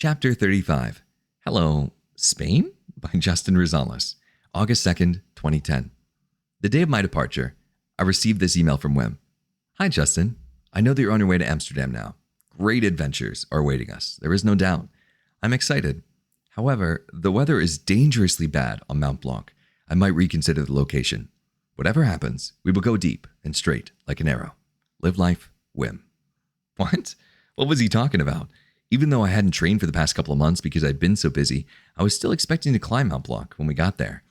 Chapter 35. Hello, Spain? By Justin Rosales. August 2nd, 2010. The day of my departure, I received this email from Wim. Hi, Justin. I know that you're on your way to Amsterdam now. Great adventures are awaiting us. There is no doubt. I'm excited. However, the weather is dangerously bad on Mount Blanc. I might reconsider the location. Whatever happens, we will go deep and straight like an arrow. Live life, Wim. What? What was he talking about? Even though I hadn't trained for the past couple of months because I'd been so busy, I was still expecting to climb Mount Blanc when we got there.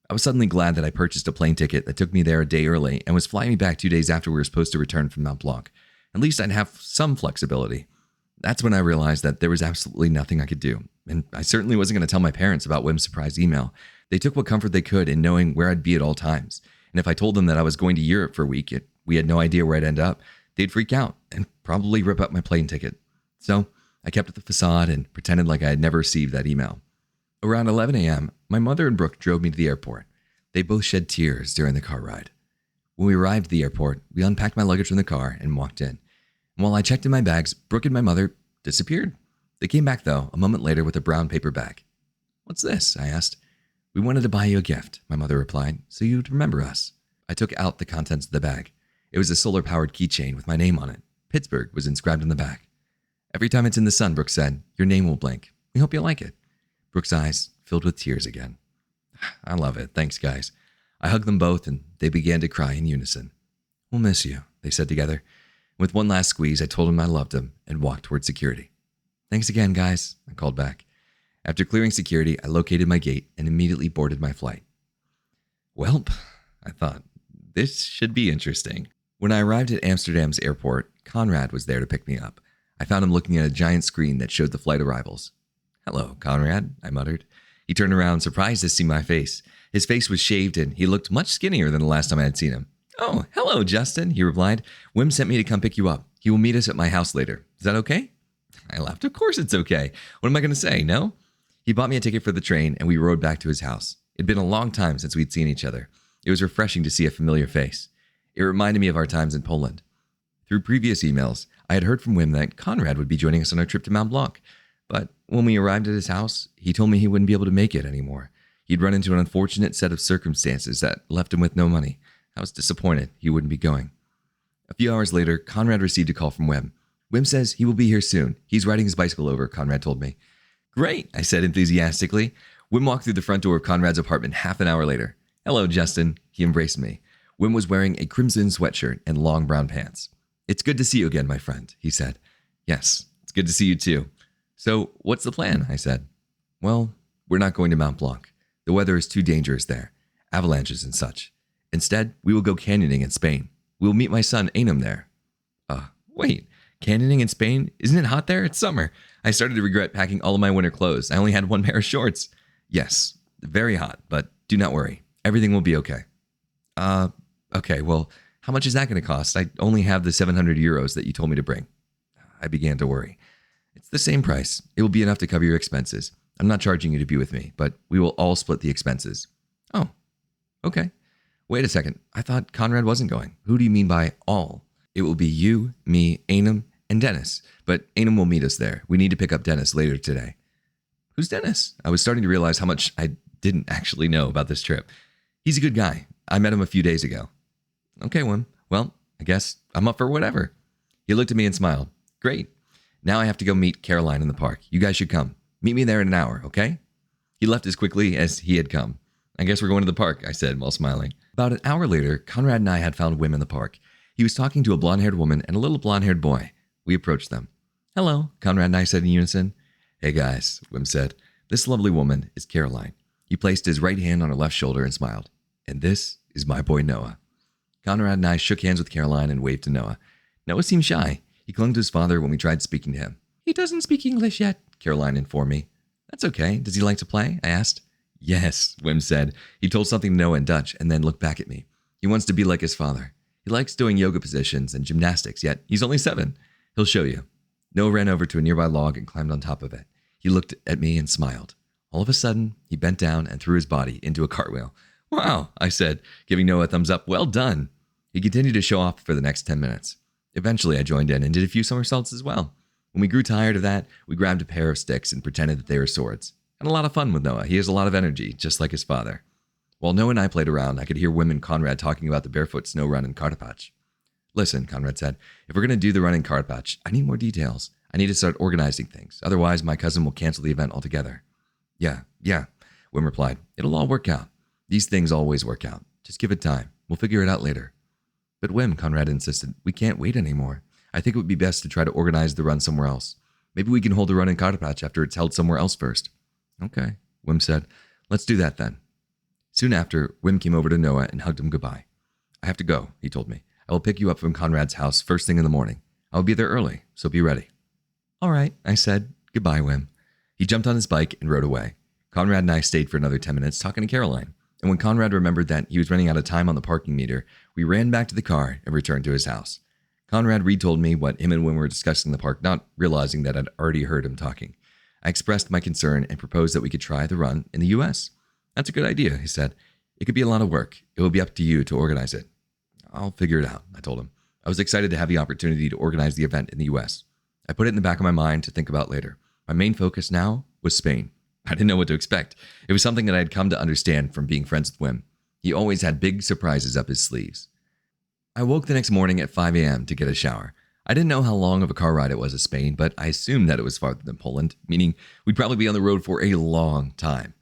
I was suddenly glad that I purchased a plane ticket that took me there a day early and was flying me back 2 days after we were supposed to return from Mount Blanc. At least I'd have some flexibility. That's when I realized that there was absolutely nothing I could do, and I certainly wasn't going to tell my parents about Wim's surprise email. They took what comfort they could in knowing where I'd be at all times, and if I told them that I was going to Europe for a week, we had no idea where I'd end up, they'd freak out and probably rip up my plane ticket. So I kept up the facade and pretended like I had never received that email. Around 11 a.m., my mother and Brooke drove me to the airport. They both shed tears during the car ride. When we arrived at the airport, we unpacked my luggage from the car and walked in. And while I checked in my bags, Brooke and my mother disappeared. They came back, though, a moment later with a brown paper bag. "What's this?" I asked. "We wanted to buy you a gift," my mother replied, "so you'd remember us." I took out the contents of the bag. It was a solar-powered keychain with my name on it. Pittsburgh was inscribed on the back. "Every time it's in the sun," Brooke said, "your name will blink. We hope you like it." Brooke's eyes filled with tears again. "I love it. Thanks, guys." I hugged them both, and they began to cry in unison. "We'll miss you," they said together. With one last squeeze, I told them I loved them and walked toward security. "Thanks again, guys," I called back. After clearing security, I located my gate and immediately boarded my flight. Welp, I thought, this should be interesting. When I arrived at Amsterdam's airport, Conrad was there to pick me up. I found him looking at a giant screen that showed the flight arrivals. "Hello, Conrad," I muttered. He turned around, surprised to see my face. His face was shaved and he looked much skinnier than the last time I had seen him. "Oh, hello, Justin," he replied. "Wim sent me to come pick you up. He will meet us at my house later. Is that okay?" I laughed. "Of course it's okay. What am I going to say, no?" He bought me a ticket for the train and we rode back to his house. It'd been a long time since we'd seen each other. It was refreshing to see a familiar face. It reminded me of our times in Poland. Through previous emails, I had heard from Wim that Conrad would be joining us on our trip to Mount Blanc. But when we arrived at his house, he told me he wouldn't be able to make it anymore. He'd run into an unfortunate set of circumstances that left him with no money. I was disappointed he wouldn't be going. A few hours later, Conrad received a call from Wim. "Wim says he will be here soon. He's riding his bicycle over," Conrad told me. "Great," I said enthusiastically. Wim walked through the front door of Conrad's apartment half an hour later. "Hello, Justin." He embraced me. Wim was wearing a crimson sweatshirt and long brown pants. "It's good to see you again, my friend," he said. "Yes, it's good to see you too." "So, what's the plan?" I said. "Well, we're not going to Mount Blanc. The weather is too dangerous there. Avalanches and such. Instead, we will go canyoning in Spain. We will meet my son, Einam, there." Wait, canyoning in Spain? Isn't it hot there? It's summer. I started to regret packing all of my winter clothes. I only had one pair of shorts. "Yes, very hot, but do not worry. Everything will be okay." Okay, well, how much is that going to cost? I only have the 700 euros that you told me to bring." I began to worry. "It's the same price. It will be enough to cover your expenses. I'm not charging you to be with me, but we will all split the expenses." "Oh, okay. Wait a second. I thought Conrad wasn't going. Who do you mean by all?" "It will be you, me, Einam, and Dennis. But Einam will meet us there. We need to pick up Dennis later today." "Who's Dennis?" I was starting to realize how much I didn't actually know about this trip. "He's a good guy. I met him a few days ago." "Okay, Wim. Well, I guess I'm up for whatever." He looked at me and smiled. "Great. Now I have to go meet Caroline in the park. You guys should come. Meet me there in an hour, okay?" He left as quickly as he had come. "I guess we're going to the park," I said while smiling. About an hour later, Conrad and I had found Wim in the park. He was talking to a blonde-haired woman and a little blonde-haired boy. We approached them. "Hello," Conrad and I said in unison. "Hey guys," Wim said. "This lovely woman is Caroline." He placed his right hand on her left shoulder and smiled. "And this is my boy Noah." Conrad and I shook hands with Caroline and waved to Noah. Noah seemed shy. He clung to his father when we tried speaking to him. "He doesn't speak English yet," Caroline informed me. "That's okay. Does he like to play?" I asked. "Yes," Wim said. He told something to Noah in Dutch and then looked back at me. "He wants to be like his father. He likes doing yoga positions and gymnastics, yet he's only 7. He'll show you." Noah ran over to a nearby log and climbed on top of it. He looked at me and smiled. All of a sudden, he bent down and threw his body into a cartwheel. "Wow," I said, giving Noah a thumbs up. "Well done." He continued to show off for the next 10 minutes. Eventually, I joined in and did a few somersaults as well. When we grew tired of that, we grabbed a pair of sticks and pretended that they were swords. Had a lot of fun with Noah. He has a lot of energy, just like his father. While Noah and I played around, I could hear Wim and Conrad talking about the barefoot snow run in Kartapach. Listen, Conrad said, if we're going to do the run in Kartapach, I need more details. I need to start organizing things. Otherwise, my cousin will cancel the event altogether. Yeah, Wim replied. It'll all work out. These things always work out. Just give it time. We'll figure it out later. But Wim, Conrad insisted, we can't wait anymore. I think it would be best to try to organize the run somewhere else. Maybe we can hold the run in Kartapach after it's held somewhere else first. Okay, Wim said. Let's do that then. Soon after, Wim came over to Noah and hugged him goodbye. I have to go, he told me. I will pick you up from Conrad's house first thing in the morning. I will be there early, so be ready. All right, I said. Goodbye, Wim. He jumped on his bike and rode away. Conrad and I stayed for another 10 minutes talking to Caroline. And when Conrad remembered that he was running out of time on the parking meter, we ran back to the car and returned to his house. Conrad retold me what him and Wim were discussing in the park, not realizing that I'd already heard him talking. I expressed my concern and proposed that we could try the run in the U.S. That's a good idea, he said. It could be a lot of work. It will be up to you to organize it. I'll figure it out, I told him. I was excited to have the opportunity to organize the event in the U.S. I put it in the back of my mind to think about later. My main focus now was Spain. I didn't know what to expect. It was something that I had come to understand from being friends with Wim. He always had big surprises up his sleeves. I woke the next morning at 5 a.m. to get a shower. I didn't know how long of a car ride it was to Spain, but I assumed that it was farther than Poland, meaning we'd probably be on the road for a long time.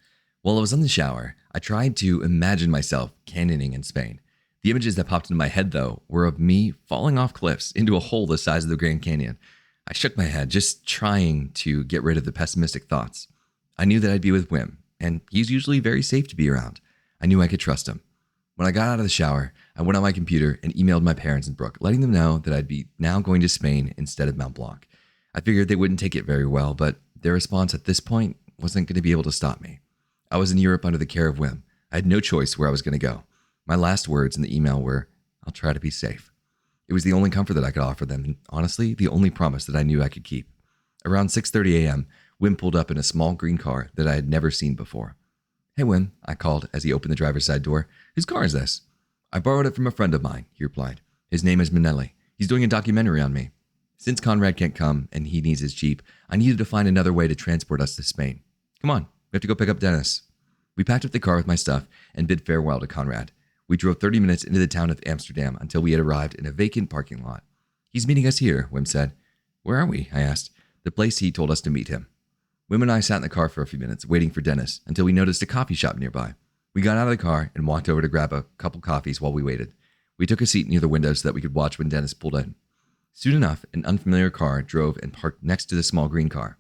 While I was in the shower, I tried to imagine myself canyoning in Spain. The images that popped into my head, though, were of me falling off cliffs into a hole the size of the Grand Canyon. I shook my head, just trying to get rid of the pessimistic thoughts. I knew that I'd be with Wim, and he's usually very safe to be around. I knew I could trust him. When I got out of the shower, I went on my computer and emailed my parents in Brooke, letting them know that I'd be now going to Spain instead of Mont Blanc. I figured they wouldn't take it very well, but their response at this point wasn't going to be able to stop me. I was in Europe under the care of Wim. I had no choice where I was going to go. My last words in the email were, I'll try to be safe. It was the only comfort that I could offer them, and honestly, the only promise that I knew I could keep. Around 6:30 a.m., Wim pulled up in a small green car that I had never seen before. Hey, Wim, I called as he opened the driver's side door. Whose car is this? I borrowed it from a friend of mine, he replied. His name is Manelli. He's doing a documentary on me. Since Conrad can't come and he needs his Jeep, I needed to find another way to transport us to Spain. Come on, we have to go pick up Dennis. We packed up the car with my stuff and bid farewell to Conrad. We drove 30 minutes into the town of Amsterdam until we had arrived in a vacant parking lot. He's meeting us here, Wim said. Where are we? I asked. The place he told us to meet him. Wim and I sat in the car for a few minutes, waiting for Dennis, until we noticed a coffee shop nearby. We got out of the car and walked over to grab a couple coffees while we waited. We took a seat near the window so that we could watch when Dennis pulled in. Soon enough, an unfamiliar car drove and parked next to the small green car.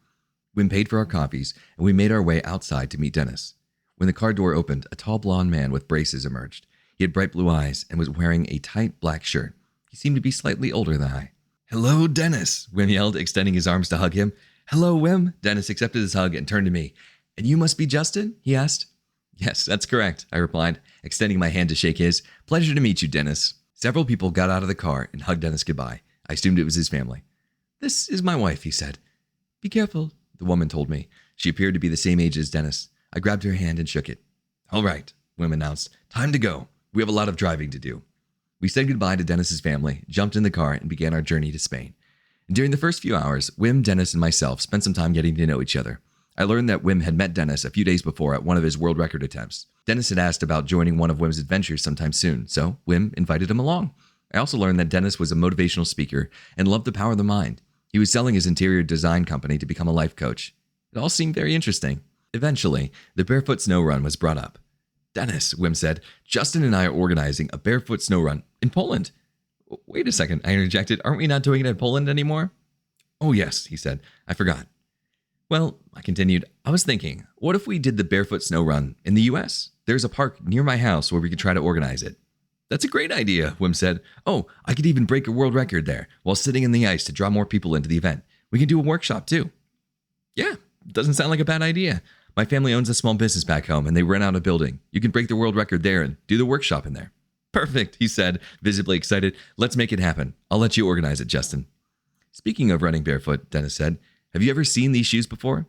Wim paid for our coffees, and we made our way outside to meet Dennis. When the car door opened, a tall blonde man with braces emerged. He had bright blue eyes and was wearing a tight black shirt. He seemed to be slightly older than I. Hello, Dennis, Wim yelled, extending his arms to hug him. Hello, Wim. Dennis accepted his hug and turned to me. And you must be Justin? He asked. Yes, that's correct, I replied, extending my hand to shake his. Pleasure to meet you, Dennis. Several people got out of the car and hugged Dennis goodbye. I assumed it was his family. This is my wife, he said. Be careful, the woman told me. She appeared to be the same age as Dennis. I grabbed her hand and shook it. All right, Wim announced. Time to go. We have a lot of driving to do. We said goodbye to Dennis's family, jumped in the car, and began our journey to Spain. During the first few hours, Wim, Dennis, and myself spent some time getting to know each other. I learned that Wim had met Dennis a few days before at one of his world record attempts. Dennis had asked about joining one of Wim's adventures sometime soon, so Wim invited him along. I also learned that Dennis was a motivational speaker and loved the power of the mind. He was selling his interior design company to become a life coach. It all seemed very interesting. Eventually, the barefoot snow run was brought up. Dennis, Wim said, Justin and I are organizing a barefoot snow run in Poland. Wait a second, I interjected. Aren't we not doing it in Poland anymore? Oh, yes, he said. I forgot. Well, I continued, I was thinking, what if we did the barefoot snow run in the U.S.? There's a park near my house where we could try to organize it. That's a great idea, Wim said. Oh, I could even break a world record there while sitting in the ice to draw more people into the event. We can do a workshop too. Yeah, doesn't sound like a bad idea. My family owns a small business back home and they rent out a building. You can break the world record there and do the workshop in there. Perfect, he said, visibly excited. Let's make it happen. I'll let you organize it, Justin. Speaking of running barefoot, Dennis said, have you ever seen these shoes before?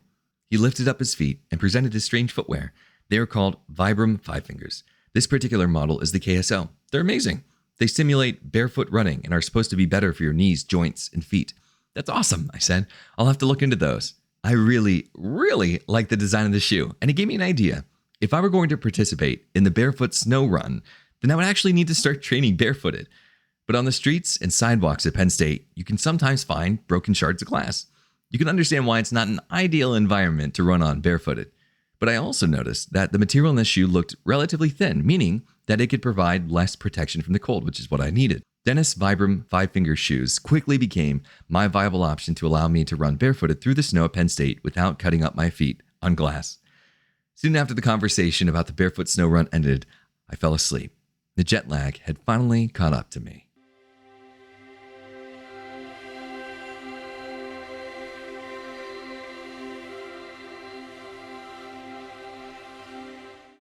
He lifted up his feet and presented his strange footwear. They are called Vibram Five Fingers. This particular model is the KSL. They're amazing. They simulate barefoot running and are supposed to be better for your knees, joints, and feet. That's awesome, I said. I'll have to look into those. I really, really like the design of the shoe, and it gave me an idea. If I were going to participate in the barefoot snow run, then I would actually need to start training barefooted. But on the streets and sidewalks at Penn State, you can sometimes find broken shards of glass. You can understand why it's not an ideal environment to run on barefooted. But I also noticed that the material in this shoe looked relatively thin, meaning that it could provide less protection from the cold, which is what I needed. Dennis Vibram 5-finger shoes quickly became my viable option to allow me to run barefooted through the snow at Penn State without cutting up my feet on glass. Soon after the conversation about the barefoot snow run ended, I fell asleep. The jet lag had finally caught up to me.